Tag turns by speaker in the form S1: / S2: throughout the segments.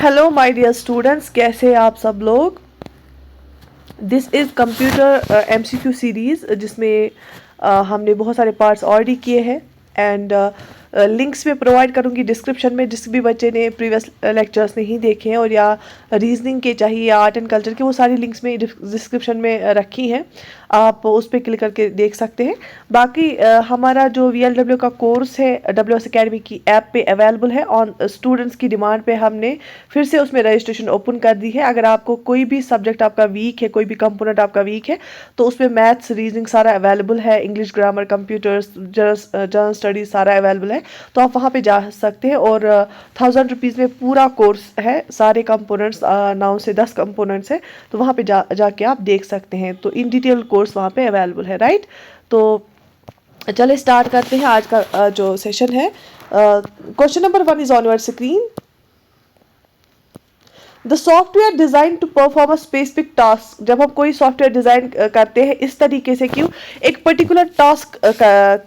S1: Hello my dear students, कैसे हैं आप सब लोग। This is computer MCQ series जिसमें हमने बहुत सारे पार्ट्स ऑलरेडी किए हैं एंड लिंक्स में प्रोवाइड करूंगी डिस्क्रिप्शन में। जिस भी बच्चे ने प्रीवियस लेक्चर्स नहीं देखे हैं और या रीजनिंग के चाहिए या आर्ट एंड कल्चर के, वो सारी लिंक्स में डिस्क्रिप्शन में रखी हैं, आप उस पर क्लिक करके देख सकते हैं। बाकी हमारा जो VLW का कोर्स है WS अकेडमी की ऐप पे अवेलेबल है। ऑन स्टूडेंट्स की डिमांड पे हमने फिर से उसमें रजिस्ट्रेशन ओपन कर दी है। अगर आपको कोई भी सब्जेक्ट आपका वीक है, कोई भी कंपोनेंट आपका वीक है, तो उसमें मैथ्स रीजनिंग सारा अवेलेबल है, English grammar computers general studies सारा अवेलेबल है। तो आप वहाँ पे जा सकते हैं और 1000 रुपीज़ में पूरा कोर्स है, सारे कंपोनेंट्स 9 से 10 कंपोनेंट्स है। तो वहाँ पे जाके आप देख सकते हैं। तो इन डिटेल कोर्स वहाँ पे अवेलेबल है, राइट। तो चलिए स्टार्ट करते हैं आज का जो सेशन है। Question number 1 is on your screen. The software design to perform a specific task. जब हम कोई सॉफ्टवेयर डिजाइन करते हैं इस तरीके से, क्यों, एक पर्टिकुलर टास्क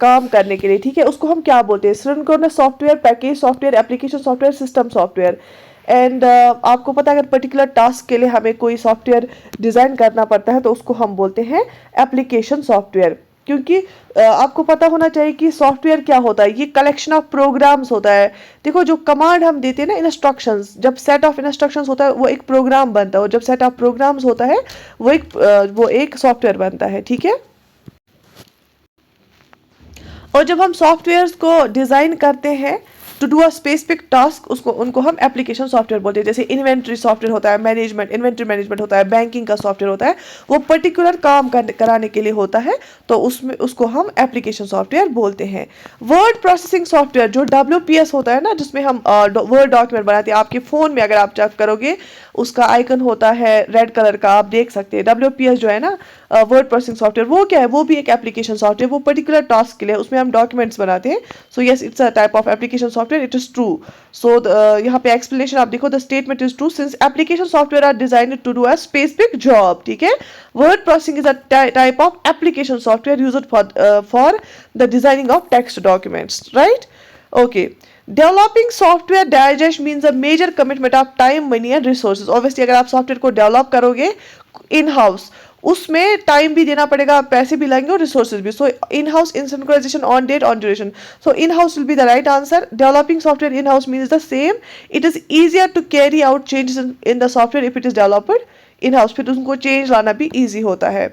S1: काम करने के लिए, ठीक है, उसको हम क्या बोलते हैं? Synchronous software, package software, application software, system software. And आपको पता है अगर पर्टिकुलर टास्क के लिए हमें कोई सॉफ्टवेयर डिजाइन करना पड़ता है तो उसको हम बोलते हैं एप्लीकेशन सॉफ्टवेयर। क्योंकि आपको पता होना चाहिए कि सॉफ्टवेयर क्या होता है। ये कलेक्शन ऑफ प्रोग्राम्स होता है। देखो, जो कमांड हम देते हैं ना, इंस्ट्रक्शंस, जब सेट ऑफ इंस्ट्रक्शंस होता है वो एक प्रोग्राम बनता है, और जब सेट ऑफ प्रोग्राम्स होता है वो एक सॉफ्टवेयर बनता है, ठीक है। और जब हम सॉफ्टवेयर्स को डिज़ाइन करते हैं to do a specific task, उनको हम एप्लीकेशन सॉफ्टवेयर बोलते हैं। जैसे इन्वेंट्री सॉफ्टवेयर होता है, इन्वेंट्री मैनेजमेंट होता है, बैंकिंग का सॉफ्टवेयर होता है, वो पर्टिकुलर काम कराने के लिए होता है, तो उसको हम एप्लीकेशन सॉफ्टवेयर बोलते हैं। वर्ड प्रोसेसिंग सॉफ्टवेयर, जो WPS होता है ना, जिसमें हम वर्ड डॉक्यूमेंट बनाते हैं, आपके फ़ोन में अगर आप चेक करोगे उसका आइकन होता है रेड कलर का, आप देख सकते हैं। WPS जो है ना, वर्ड प्रोसेसिंग सॉफ्टवेयर, वो क्या है? वो भी एक एप्लीकेशन सॉफ्टवेयर, वो पर्टिकुलर टास्क के लिए, उसमें हम डॉक्यूमेंट्स बनाते हैं। So yes, it's a type of application software, it is true. So यहाँ पे एक्सप्लेनेशन आप देखो, the statement is true since application software are designed to do a specific job, ठीक है। Word processing is a type of application software used for the designing of text documents, right. Okay, developing software digest means a major commitment of time, money and resources. Obviously अगर आप software को develop करोगे in house, उसमें time भी देना पड़ेगा, पैसे भी लगेंगे और रिसोर्सेज भी। So in house, in synchronization, on date, on duration. So in house will be the right answer. Developing software in house means the same, it is easier to carry out changes in the software if it is developed in house. फिर उनको change लाना भी easy होता है।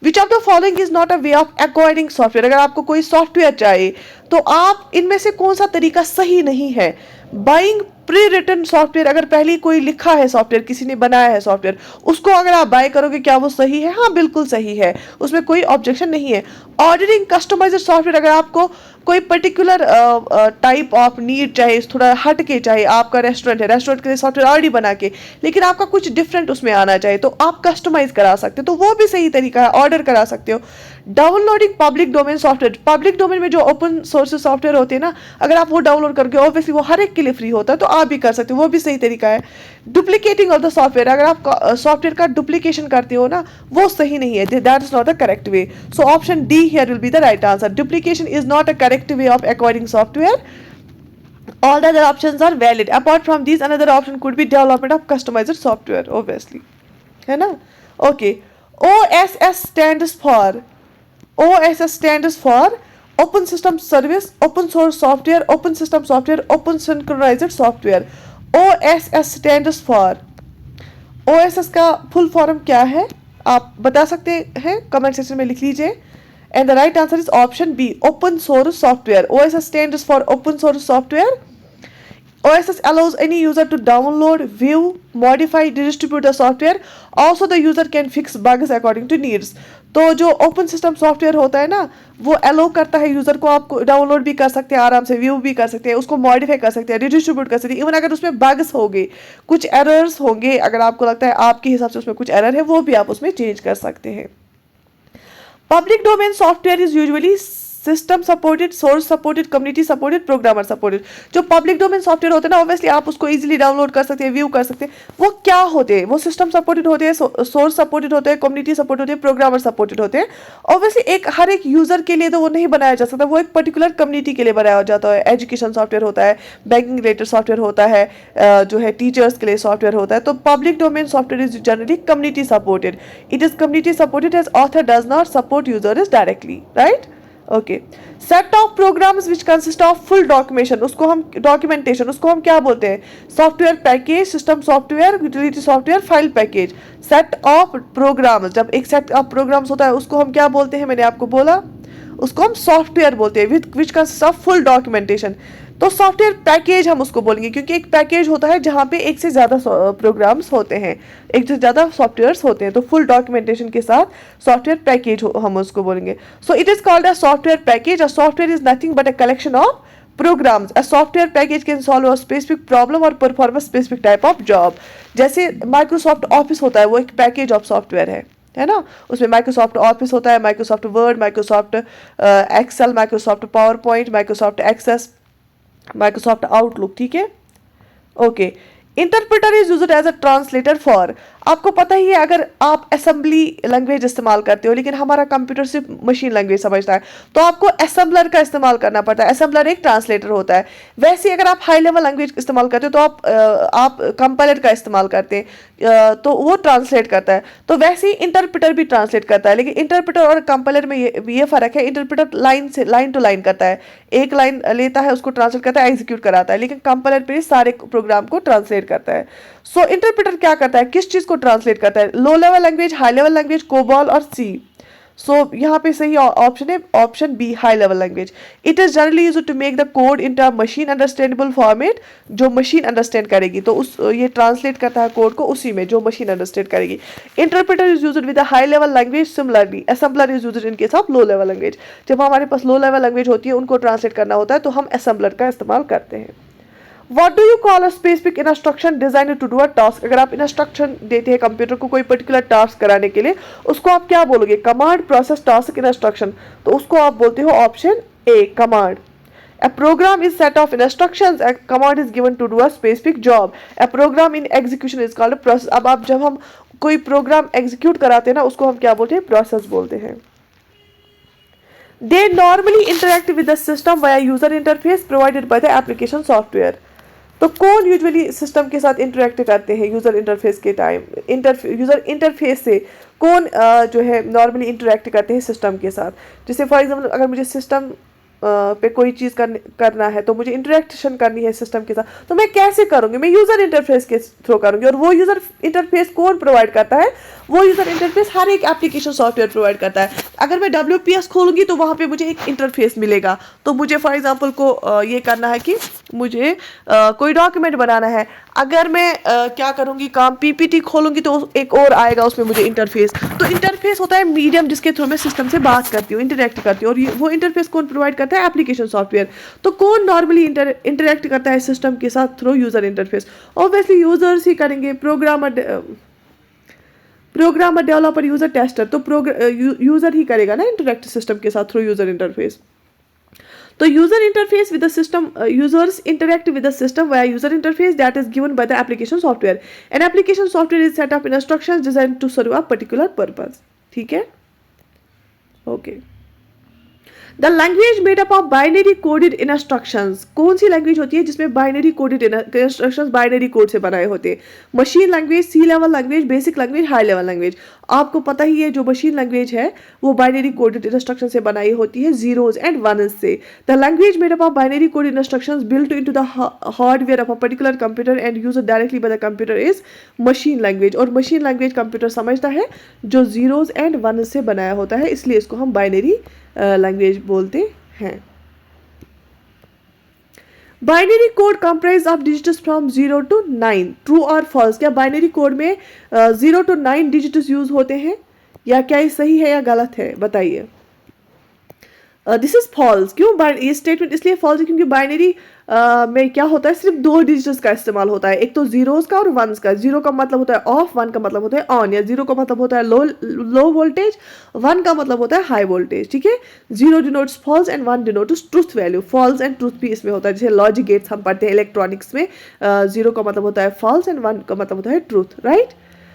S1: Which of the following is not a way of acquiring software. अगर आपको कोई software चाहिए तो आप इनमें से कौन सा तरीका सही नहीं है? बाइंग प्री रिटन सॉफ्टवेयर, अगर पहले कोई लिखा है सॉफ्टवेयर, किसी ने बनाया है सॉफ्टवेयर, उसको अगर आप बाय करोगे, क्या वो सही है? हाँ, बिल्कुल सही है, उसमें कोई ऑब्जेक्शन नहीं है। ऑर्डरिंग कस्टमाइज्ड सॉफ्टवेयर, अगर आपको कोई पर्टिकुलर टाइप ऑफ नीड चाहिए, थोड़ा हट के चाहिए, आपका रेस्टोरेंट है, रेस्टोरेंट के लिए सॉफ्टवेयर ऑलरेडी बना के, लेकिन आपका कुछ डिफरेंट उसमें आना चाहिए, तो आप कस्टमाइज करा सकते हो, तो वो भी सही तरीका है, ऑर्डर करा सकते हो। Downloading public domain software, public domain में जो ओपन सोर्स सॉफ्टवेयर होते हैं ना, अगर आप वो डाउनलोड करोगे, ऑब्वियसली वो हर एक के लिए फ्री होता है, तो आप भी कर सकते हो, वो भी सही तरीका है। डुप्लीकेटिंग ऑफ द सॉफ्टवेयर, अगर आप सॉफ्टवेयर का डुप्लीकेशन करते हो ना, वो सही नहीं है, that is not the correct way. So option D here will be the right answer. Duplication is not a correct way of acquiring software. All the other options are valid. Apart from these, another option could be development of customized software, obviously, है ना। Okay, OSS stands for Open System Service, Open Source Software, Open System Software, Open Synchronized Software. OSS stands for, OSS का full form क्या है? आप बता सकते हैं, comment section में लिख लीजिए। And the right answer is option B, open source software. OSS stands for open source software. OSS allows any user to download, view, modify, distribute the software. Also the user can fix bugs according to needs. तो जो open system software होता है ना, वो अलो करता है user को, आपको डाउनलोड भी कर सकते हैं, आराम से व्यू भी कर सकते हैं, उसको मॉडिफाई कर सकते हैं, रिडिस्ट्रीब्यूट कर सकते हैं। इवन अगर उसमें बग्स होंगे, कुछ एरर्स होंगे, अगर आपको लगता है आपके हिसाब से उसमें कुछ एरर है, वो भी आप उसमें चेंज कर सकते हैं। Public domain software is usually system supported, source supported, community supported, programmer supported. जो पब्लिक डोमेन सॉफ्टवेयर होते हैं ना, ऑब्वियसली आप उसको इजीली डाउनलोड कर सकते हैं, व्यू कर सकते हैं। वो क्या होते हैं? वो सिस्टम सपोर्टेड होते हैं, सोर्स सपोर्टेड होते हैं, कम्युनिटी सपोर्टेड होते हैं, प्रोग्रामर सपोर्टेड होते हैं। ऑब्वियसली हर एक यूजर के लिए तो वो नहीं बनाया जा सकता, वो एक पर्टिकुलर कम्युनिटी के लिए बनाया जाता है। एजुकेशन सॉफ्टवेयर होता है, बैंकिंग रिलेटेड सॉफ्टवेयर होता है, जो है टीचर्स के लिए सॉफ्टवेयर होता है। तो public domain software is generally community supported. It is community supported as author does not support user is directly, right? Okay. Set of programs which consist of full documentation उसको हम क्या बोलते हैं? Software package, system software, utility software, file package. Set of programs, जब एक set of programmes होता है उसको हम क्या बोलते हैं? मैंने आपको बोला उसको हम सॉफ्टवेयर बोलते हैं विच कंसिस्ट ऑफ फुल डॉक्यूमेंटेशन। तो सॉफ्टवेयर पैकेज हम उसको बोलेंगे, क्योंकि एक पैकेज होता है जहाँ पे एक से ज़्यादा प्रोग्राम्स होते हैं, एक से ज़्यादा सॉफ्टवेयर्स होते हैं। तो फुल डॉक्यूमेंटेशन के साथ सॉफ्टवेयर पैकेज हम उसको बोलेंगे। So it is called a software package. A software is nothing but a collection of programs. A software package can solve a specific problem or perform a specific type of job. जैसे Microsoft Office होता है, वो एक package of software है ना? उसमें Microsoft Office होता है, Microsoft Word, Microsoft Excel, Microsoft PowerPoint, Microsoft Access, Microsoft Outlook, ठीक है? Okay. Interpreter is used as a translator for, आपको पता ही है, अगर आप असेंबली लैंग्वेज इस्तेमाल करते हो लेकिन हमारा कंप्यूटर सिर्फ मशीन लैंग्वेज समझता है, तो आपको असेंबलर का इस्तेमाल करना पड़ता है। असेंबलर एक ट्रांसलेटर होता है। वैसे अगर आप हाई लेवल लैंग्वेज इस्तेमाल करते हो तो आप कंपाइलर का इस्तेमाल करते हैं, तो वो ट्रांसलेट करता है। तो वैसे ही इंटरप्रेटर भी ट्रांसलेट करता है, लेकिन इंटरप्रेटर और कंपाइलर में ये फ़र्क है। इंटरप्रेटर लाइन टू लाइन करता है, एक लाइन लेता है, उसको ट्रांसलेट करता है, एग्जीक्यूट कराता है, लेकिन कंपाइलर पे सारे प्रोग्राम को ट्रांसलेट करता है। सो इंटरप्रेटर क्या करता है? किस चीज़ को ट्रांसलेट करता है? Low level language, high level language, COBOL और सी। सो यहाँ पे सही ऑप्शन है option B, high level language. It is generally used to make the code in a machine understandable format, जो मशीन अंडरस्टैंड करेगी। तो ये ट्रांसलेट करता है कोड को उसी में जो मशीन अंडरस्टैंड करेगी। Interpreter is used with a high level language. Similarly assembler is used in case of low level language. जब हमारे पास लो लेवल लैंग्वेज होती है, उनको ट्रांसलेट करना होता है, तो हम असेंबलर का इस्तेमाल करते हैं। What do you call a specific instruction designed to do a task? अगर आप इंस्ट्रक्शन देते हैं कंप्यूटर को कोई पर्टिकुलर टास्क कराने के लिए, उसको आप क्या बोलोगे? Command, process, task, instruction. तो उसको आप बोलते हो option A, command. A program is set of instructions. A command is given to do a specific job. A program in execution is called a process. अब जब हम कोई प्रोग्राम एग्जीक्यूट कराते हैं ना, उसको हम क्या बोलते हैं? प्रोसेस बोलते हैं। They normally interact with the system via user interface provided by the application software. तो कौन यूजुअली सिस्टम के साथ इंटरेक्ट करते हैं यूज़र इंटरफेस के टाइम? यूज़र इंटरफेस से कौन जो है नॉर्मली इंटरेक्ट करते हैं सिस्टम के साथ? जैसे फॉर एग्जांपल अगर मुझे सिस्टम पे कोई चीज़ करना है, तो मुझे इंटरेक्शन करनी है सिस्टम के साथ, तो मैं कैसे करूँगी? मैं यूज़र इंटरफेस के थ्रू करूँगी। और वो यूज़र इंटरफेस कौन प्रोवाइड करता है? वो यूज़र इंटरफेस हर एक एप्लीकेशन सॉफ्टवेयर प्रोवाइड करता है। अगर मैं WPS खोलूँगी तो वहाँ पे मुझे एक इंटरफेस मिलेगा। तो मुझे फॉर एग्जांपल को ये करना है कि मुझे कोई डॉक्यूमेंट बनाना है, अगर मैं क्या करूँगी काम, PPT खोलूँगी तो एक और आएगा उसमें मुझे इंटरफेस। तो इंटरफेस होता है मीडियम जिसके थ्रू मैं सिस्टम से बात करती हूँ, इंटरेक्ट करती हूँ, और वो इंटरफेस कौन प्रोवाइड करता है? Application software. तो कौन नॉर्मली इंटरेक्ट करता है सिस्टम के साथ through user interface? Obviously users ही करेंगे, प्रोग्रामर, डेवलपर, यूजर, टेस्टर। तो यूजर ही करेगा ना इंटरेक्ट सिस्टम के साथ थ्रू यूजर इंटरफेस। तो user interface with the system, users interact with the system via user interface that is given by the application software. An application software is set of instructions designed to serve a particular purpose. ठीक है, okay. The language made up of binary coded instructions. कौन सी language होती है जिसमें binary coded instructions binary code से बनाए होते हैं? Machine language, C level language, basic language, high level language. आपको पता ही है जो मशीन लैंग्वेज है वो बाइनरी कोडेड इंस्ट्रक्शन से बनाई होती है, जीरोज एंड वनस से। The language made up of binary coded instructions built into the hardware of a particular computer and used directly by the computer is machine language. और machine language computer समझता है जो zeros and वनस से बनाया होता है, इसलिए इसको हम बाइनरी लैंग्वेज बोलते हैं। Binary code comprise of digits from 0 to 9। True और फॉल्स? क्या बाइनरी कोड में 0 to 9 डिजिट्स यूज होते हैं, या क्या ये सही है या गलत है? बताइए। This is false. क्यों ये स्टेटमेंट इसलिए फॉल्स है क्योंकि बाइनरी में क्या होता है, सिर्फ दो डिजिट्स का इस्तेमाल होता है, एक तो जीरोस का और वंस का। जीरो का मतलब होता है ऑफ, वन का मतलब होता है ऑन, या जीरो का मतलब होता है लो वोल्टेज, वन का मतलब होता है हाई वोल्टेज। ठीक है, zero denotes false and one denotes truth value. False and truth भी इसमें होता है, जैसे लॉजिक गेट्स हम पढ़ते हैं इलेक्ट्रॉनिक्स में, जीरो का मतलब होता है फॉल्स एंड वन का मतलब होता है truth, right.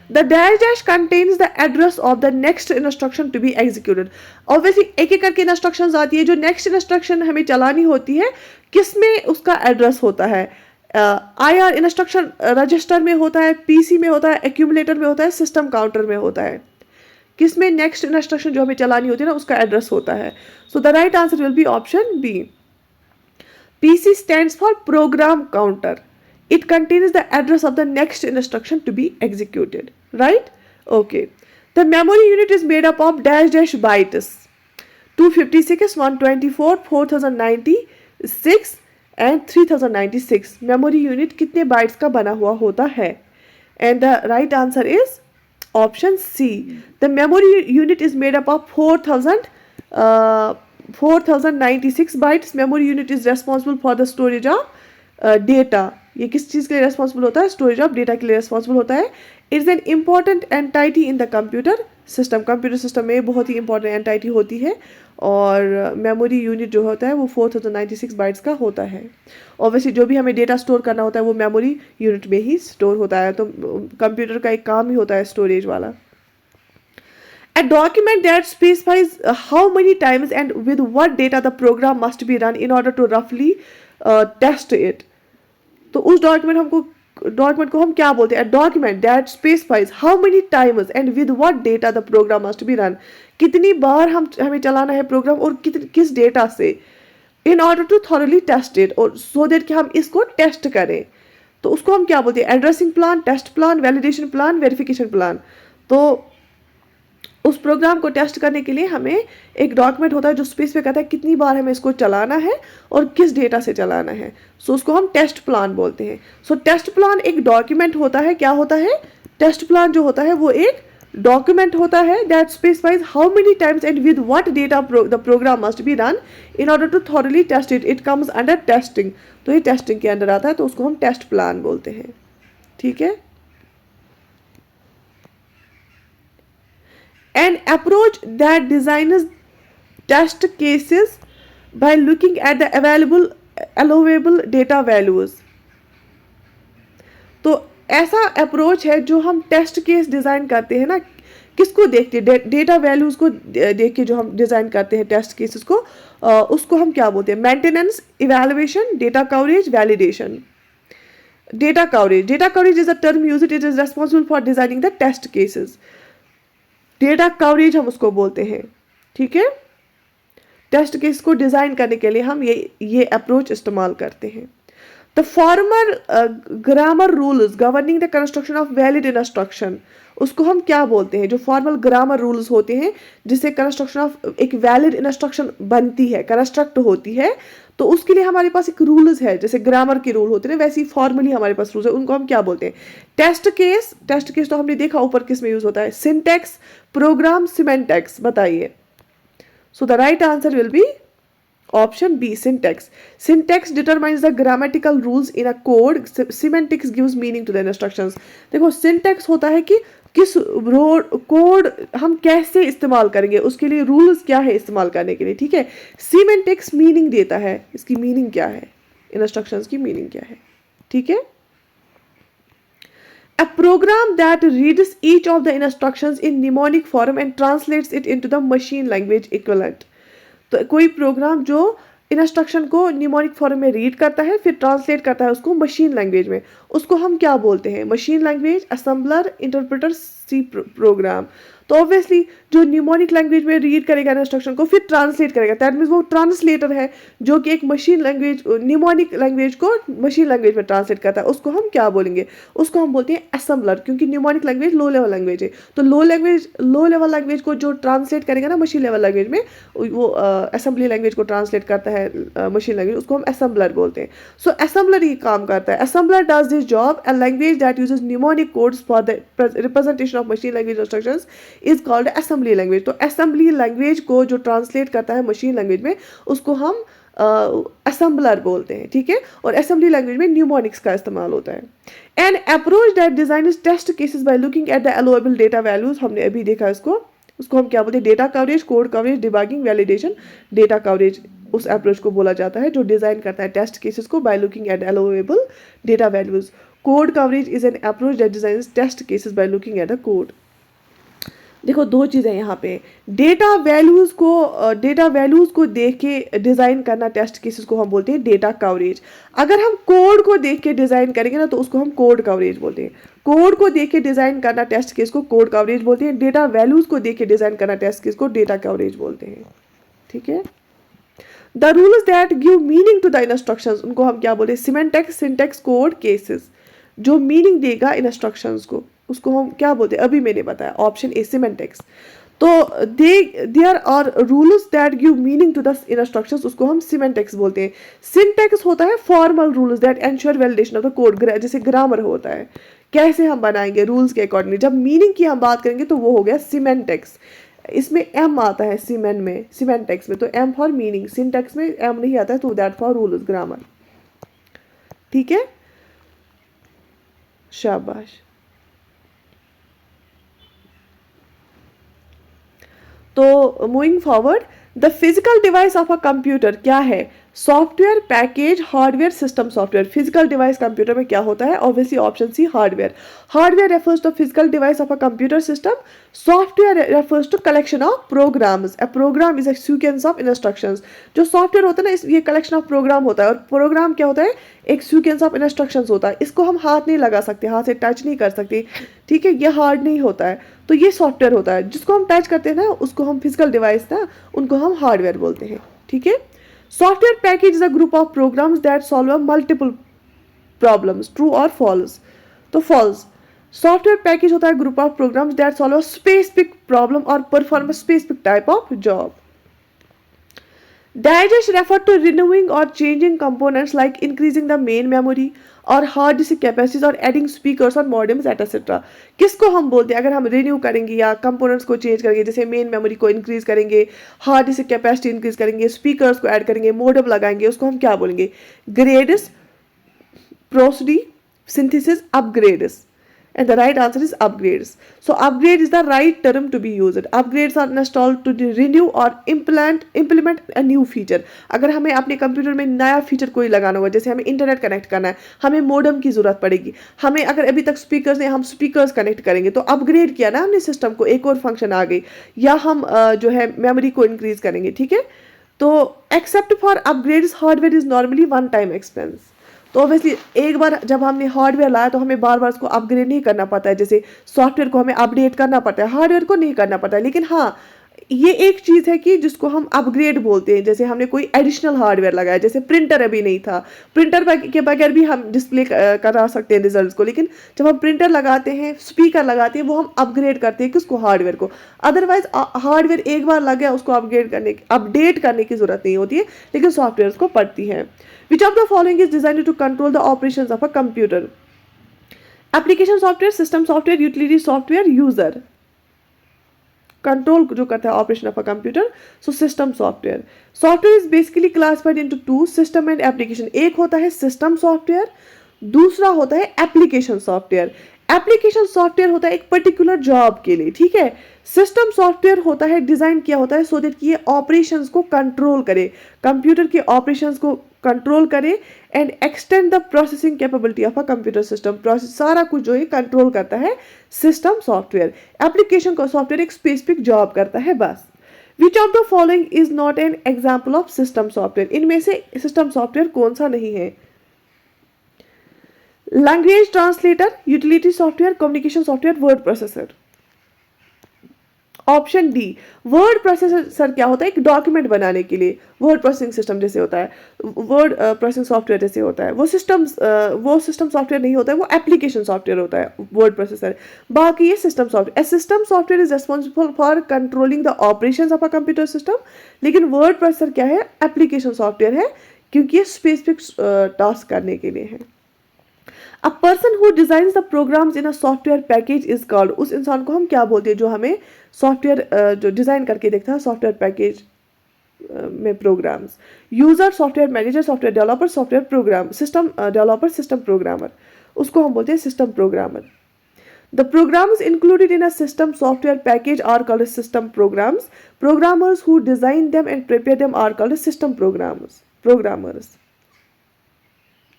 S1: The dash dash contains the address of the next instruction to be executed. Obviously एक एक करके इंस्ट्रक्शंस आती है, जो नेक्स्ट इंस्ट्रक्शन हमें चलानी होती है किसमें उसका एड्रेस होता है। IR इंस्ट्रक्शन रजिस्टर में होता है, PC में होता है, एक्यूमुलेटर में होता है, सिस्टम काउंटर में होता है। किसमें नेक्स्ट इंस्ट्रक्शन जो हमें चलानी होती है ना उसका एड्रेस होता है। So the right answer will be option B. PC stands for program counter. It contains the address of the next instruction to be executed, right? Okay. The memory unit is made up of dash dash bytes, 256, 124, 4096 and 3096. Memory unit कितने bytes का बना हुआ होता है? And the right answer is option C. The memory unit is made up of 4096 bytes. Memory unit is responsible for the storage of data. ये किस चीज़ के लिए रेस्पॉन्सिबल होता है, स्टोरेज ऑफ डेटा के लिए रेस्पॉन्सिबल होता है। It's an important entity in the computer system. Computer system में बहुत ही इंपॉर्टेंट एंटाइटी होती है, और मेमोरी यूनिट जो होता है वो 4096 बाइट्स का होता है। ऑब्वियसली जो भी हमें डेटा स्टोर करना होता है वो मेमोरी यूनिट में ही स्टोर होता है, तो कंप्यूटर का एक काम ही होता है स्टोरेज वाला। A document that specifies how many times and with what data the program must be run in order to roughly test it. तो उस डॉक्यूमेंट को हम क्या बोलते हैं? Document that specifies how many times and with what data the program must be run. कितनी बार हमें चलाना है प्रोग्राम और किस डेटा से, in order to thoroughly test it, और सो दैट कि हम इसको टेस्ट करें। तो उसको हम क्या बोलते हैं? Addressing plan, test plan, validation plan, verification plan. तो उस प्रोग्राम को टेस्ट करने के लिए हमें एक डॉक्यूमेंट होता है जो स्पेसिफाई करता है कितनी बार हमें इसको चलाना है और किस डेटा से चलाना है। सो उसको हम टेस्ट प्लान बोलते हैं। सो टेस्ट प्लान एक डॉक्यूमेंट होता है। क्या होता है? टेस्ट प्लान जो होता है वो एक डॉक्यूमेंट होता है that specifies how many times and with what data the program must be run in order to thoroughly test it. It comes under testing. तो ये टेस्टिंग के अंदर आता है, तो उसको हम टेस्ट प्लान बोलते हैं। ठीक है। An approach that designs test cases by looking at the allowable data values. तो ऐसा अप्रोच है जो हम टेस्ट केस डिज़ाइन करते हैं ना, किसको देखते हैं? डेटा वैल्यूज़ को देख के जो हम डिज़ाइन करते हैं टेस्ट केसेस को, उसको हम क्या बोलते हैं? Maintenance, evaluation, data coverage, validation. Data coverage is a term used, it is responsible for designing the test cases. Data coverage हम उसको बोलते हैं। ठीक है। टेस्ट केस को डिज़ाइन करने के लिए हम ये अप्रोच इस्तेमाल करते हैं। The formal grammar rules governing the construction of valid instruction, उसको हम क्या बोलते हैं? जो फॉर्मल ग्रामर रूल्स होते हैं जिससे कंस्ट्रक्शन ऑफ एक वैलिड इंस्ट्रक्शन बनती है, कंस्ट्रक्ट होती है, तो उसके लिए हमारे पास एक रूल्स है। जैसे ग्रामर के रूल होते हैं वैसे ही फॉर्मली हमारे पास रूल्स है, उनको हम क्या बोलते हैं? टेस्ट केस तो हमने देखा ऊपर किस में यूज होता है? Syntax, program, semantics. बताइए। So the right answer will be option B, syntax. Syntax determines the grammatical rules in a code. Semantics gives meaning to the instructions. देखो syntax होता है कि किस कोड हम कैसे इस्तेमाल करेंगे, उसके लिए रूल्स क्या है इस्तेमाल करने के लिए। ठीक है। सीमेंटिक्स मीनिंग देता है, इसकी मीनिंग क्या है, इंस्ट्रक्शंस की मीनिंग क्या है। ठीक है। A program that reads each of the instructions in mnemonic form and translates it into the machine language equivalent. तो कोई प्रोग्राम जो इंस्ट्रक्शन को न्यूमोनिक फॉर्म में रीड करता है फिर ट्रांसलेट करता है उसको मशीन लैंग्वेज में, उसको हम क्या बोलते हैं? Machine language, assembler, interpreter, C program. तो ऑब्वियसली जो न्यूमोनिक लैंग्वेज में रीड करेगा इंस्ट्रक्शन को फिर ट्रांसलेट करेगा, दैट मीन्स वो ट्रांसलेटर है जो कि एक मशीन लैंग्वेज, न्यूमोनिक लैंग्वेज को मशीन लैंग्वेज में ट्रांसलेट करता है। उसको हम क्या बोलेंगे? उसको हम बोलते हैं असेंबलर, क्योंकि mnemonic language low level language है। तो लो लेवल लैंग्वेज को जो ट्रांसलेट करेगा ना मशीन लेवल लैंग्वेज में, वो असेंबली लैंग्वेज को ट्रांसलेट करता है मशीन लैंग्वेज, उसको हम असेंबलर बोलते हैं। सो असेंबलर ही काम करता है। Assembler does this job, a language that uses mnemonic codes for the representation translation of machine language instructions is called assembly language. तो असेंबली लैंग्वेज को जो ट्रांसलेट करता है मशीन लैंग्वेज में उसको हम असेंबलर बोलते हैं, ठीक है। और असेंबली लैंग्वेज में न्यूमोनिक्स का इस्तेमाल होता है। An approach that design is test cases by looking at the allowable data values, हमने अभी देखा इसको, उसको हम क्या बोलते हैं, data coverage, code coverage, debugging, validation. Data coverage उस अप्रोच को बोला जाता है जो डिजाइन करता है टेस्ट केसेस को by looking at allowable data values. Code coverage is an approach that designs test cases by looking at the code. देखो दो चीज़ें यहाँ पे, डेटा वैल्यूज़ को देख के डिज़ाइन करना टेस्ट केसेस को हम बोलते हैं डेटा कवरेज। अगर हम कोड को देख के डिज़ाइन करेंगे ना तो उसको हम कोड कवरेज बोलते हैं। कोड को देख के डिज़ाइन करना टेस्ट केस को कोड कवरेज बोलते हैं। डेटा वैल्यूज़ को देख के डिज़ाइन करना टेस्ट केस को डेटा कवरेज बोलते हैं, ठीक है। The rules that give meaning to the instructions, उनको हम क्या बोलते हैं, सिमेंटेक्स, सिंटेक्स, कोड, केसेस। जो मीनिंग देगा इंस्ट्रक्शंस को उसको हम क्या बोलते हैं, अभी मैंने बताया ऑप्शन ए सिमेंटेक्स। तो there are rules that give meaning to the instructions, उसको हम सिमेंटेक्स बोलते हैं। सिंटेक्स होता है formal rules that ensure validation of the code, जैसे ग्रामर होता है, कैसे हम बनाएंगे रूल्स के अकॉर्डिंगली। जब मीनिंग की हम बात करेंगे तो वो हो गया सिमेंटेक्स। इसमें एम आता है सीमेन में, सिमेंटेक्स में, तो एम फॉर मीनिंग। सिंटेक्स में एम नहीं आता है तो दैट फॉर रूल्स, ग्रामर, ठीक है। शाबाश। तो moving forward, the physical device of a computer क्या है, software, package, hardware, system software. Physical device computer में क्या होता है, obviously option C hardware. Hardware refers to physical device of a computer system. Software refers to collection of programs. A program is a sequence of instructions. जो software होता है ना ये collection of programme होता है, और प्रोग्राम क्या होता है, एक सीक्वेंस ऑफ इंस्ट्रक्शंस होता है। इसको हम हाथ नहीं लगा सकते, हाथ से टच नहीं कर सकते, ठीक है, ये हार्ड नहीं होता है, तो ये सॉफ्टवेयर होता है। जिसको हम टच करते हैं ना उसको हम फिजिकल डिवाइस ना उनको हम हार्डवेयर बोलते हैं, ठीक है। Software package is a group of programs that solve multiple problems, true और फॉल्स। तो फॉल्स। सॉफ्टवेयर पैकेज होता है group of programs that solve specific problem और perform specific type of job. Digest refer to renewing or changing components like increasing the main memory or hard disk capacities or adding speakers or modems etc. किसको हम बोलते हैं, अगर हम renew करेंगे या components को चेंज करेंगे, जैसे मेन मेमोरी को इंक्रीज करेंगे, हार्ड डिस्क कैपेसिटी इंक्रीज करेंगे, स्पीकर्स को ऐड करेंगे, मोडेम लगाएंगे, उसको हम क्या बोलेंगे, ग्रेड्स, प्रोसीडी, synthesis, upgrades. And the right answer is upgrades. So upgrade is the right term to be used. Upgrades are installed to renew or implement a new feature. अगर हमें अपने कंप्यूटर में नया फीचर कोई लगाना होगा, जैसे हमें इंटरनेट कनेक्ट करना है, हमें मोडेम की जरूरत पड़ेगी, हमें अगर अभी तक स्पीकर्स नहीं, हम स्पीकर्स कनेक्ट करेंगे, तो अपग्रेड किया ना हमने सिस्टम को, एक और फंक्शन आ गई, या हम जो है मेमोरी को इंक्रीज करेंगे, ठीक है। तो except for upgrades hardware is normally one time expense. तो ऑब्वियसली एक बार जब हमने हार्डवेयर लाया तो हमें बार बार उसको अपग्रेड नहीं करना पड़ता है, जैसे सॉफ्टवेयर को हमें अपडेट करना पड़ता है, हार्डवेयर को नहीं करना पड़ता है। लेकिन हाँ, ये एक चीज़ है कि जिसको हम अपग्रेड बोलते हैं, जैसे हमने कोई एडिशनल हार्डवेयर लगाया, जैसे प्रिंटर अभी नहीं था, प्रिंटर के बगैर भी हम डिस्प्ले करा सकते हैं रिजल्ट्स को, लेकिन जब हम प्रिंटर लगाते हैं, स्पीकर लगाते हैं, वो हम अपग्रेड करते हैं किसको, हार्डवेयर को। अदरवाइज हार्डवेयर एक बार लग गया उसको अपडेट करने की जरूरत नहीं होती है, लेकिन सॉफ्टवेयर को पड़ती है। Which of the following is designed to control the operations of a computer? Application software, system software, utility software, user. Control जो करता है operation of a computer, so system software. Software is basically classified into two, system and application. एक होता है system software, दूसरा होता है application software. Application software होता है एक पर्टिकुलर जॉब के लिए, ठीक है। सिस्टम सॉफ्टवेयर होता है, डिजाइन किया होता है सो दैट कि ये ऑपरेशंस को कंट्रोल करे, कंप्यूटर के ऑपरेशंस को कंट्रोल करे and extend the processing capability of a computer system. Process सारा कुछ जो है कंट्रोल करता है सिस्टम सॉफ्टवेयर। एप्लीकेशन का सॉफ्टवेयर एक स्पेसिफिक जॉब करता है बस। विच of the following is not an example of system software? इनमें से सिस्टम सॉफ्टवेयर कौन सा नहीं है? Language translator, utility software, communication software, word processor. Option D, word processor क्या होता है, एक डॉक्यूमेंट बनाने के लिए वर्ड प्रोसेसिंग सिस्टम जैसे होता है, वर्ड प्रोसेसिंग सॉफ्टवेयर जैसे होता है, वो सिस्टम सॉफ्टवेयर नहीं होता है, वो एप्लीकेशन सॉफ्टवेयर होता है वर्ड प्रोसेसर। बाकी ये system software. A system software is responsible for controlling the operations of a computer system, लेकिन वर्ड प्रोसेसर क्या है, एप्लीकेशन सॉफ्टवेयर है, क्योंकि ये स्पेसिफिक टास्क करने के लिए है। A person who designs the programs in a software package is called, उस इंसान को हम क्या बोलते हैं जो हमें सॉफ्टवेयर जो डिजाइन करके देखता है सॉफ्टवेयर पैकेज में programs. User, software manager, software developer, software program, system developer, system programmer, उसको हम बोलते हैं system programmer. The programs included in a system software package are called system programs. Programmers who design them and prepare them are called system Programmers.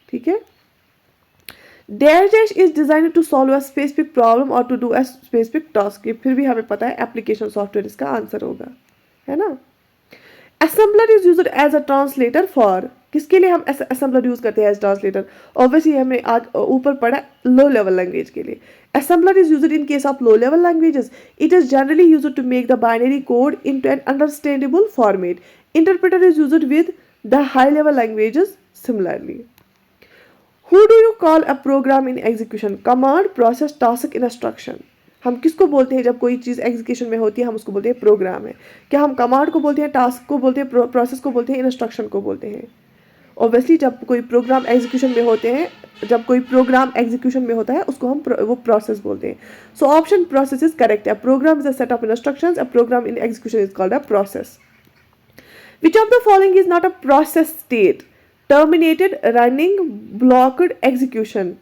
S1: ठीक है? Dash dash is designed to solve a specific problem or to do a specific task. ये फिर भी हमें पता है application software इसका answer होगा, है ना? Assembler is used as a translator for, किसके लिए हम assembler यूज करते हैं एज ट्रांसलेटर? ऑब्वियसली हमने आज ऊपर पढ़ा लो लेवल लैंग्वेज के लिए। Assembler is used in case of low level languages. It is generally used to make the binary code into an understandable format. Interpreter is used with the high level languages similarly. Who do you call a program in execution? Command, process, task, instruction. हम किसको बोलते हैं जब कोई चीज़ execution में होती है? हम उसको बोलते हैं प्रोग्राम है। क्या हम कमांड को बोलते हैं, टास्क को बोलते हैं, प्रोसेस को बोलते हैं, इंस्ट्रक्शन को बोलते हैं? ऑब्वियसली जब कोई प्रोग्राम एग्जीक्यूशन में होते हैं, जब कोई प्रोग्राम एग्जीक्यूशन में होता है उसको हम वो प्रोसेस बोलते हैं। So option process is correct. A program is a set of instructions, a program in execution is called a process. Which of the following is not a process state? Terminated, running, blocked, execution.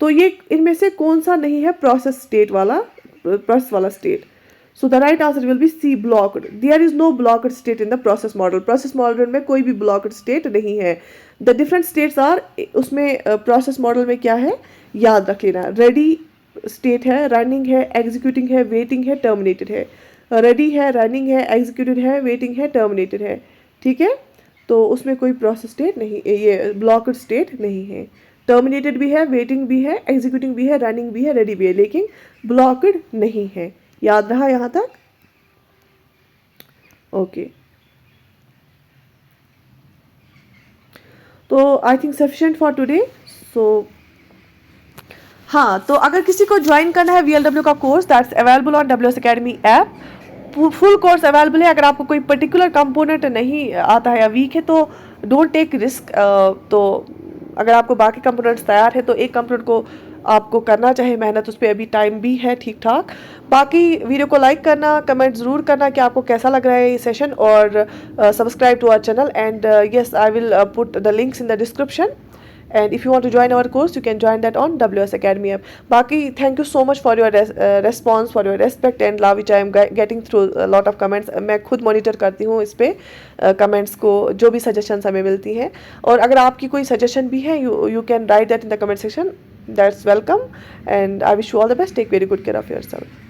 S1: तो ये इनमें से कौन सा नहीं है process state वाला, process वाला state? So the right answer will be C, blocked. There is no blocked state in the process model. Process model में कोई भी blocked state नहीं है। The different states are, उसमें process model में क्या है याद रख लेना। Ready state है, running है, executing है, waiting है, terminated है। Ready है, running है, executed है, waiting है, terminated है। ठीक है, तो उसमें कोई process state नहीं, ये blocked state नहीं है। Terminated भी है, waiting भी है, executing भी है, running भी है, ready भी है, लेकिन blocked नहीं है। याद रहा यहां तक? ओके, तो I think sufficient for today. So हाँ, तो अगर किसी को ज्वाइन करना है VLW का course, that's available on WS Academy app. Full course available है। अगर आपको कोई पर्टिकुलर कंपोनेंट नहीं आता है या वीक है तो डोंट टेक रिस्क। तो अगर आपको बाकी कंपोनेंट्स तैयार है तो एक कंपोनेंट को आपको करना चाहे मेहनत, उस पर अभी टाइम भी है ठीक ठाक। बाकी वीडियो को लाइक करना, कमेंट ज़रूर करना कि आपको कैसा लग रहा है ये सेशन, और subscribe to our channel. And yes, I will put the links in the description, and if you want to join our course you can join that on WS Academy app. Baki, thank you so much for your response, for your respect and love which I am getting through a lot of comments. मैं खुद monitor करती हूँ इस पे comments को, जो भी suggestions हमें मिलती हैं। और अगर आपकी कोई सजेशन भी है, you can write that in the comment section. That's welcome and I wish you all the best. Take very good care of yourself.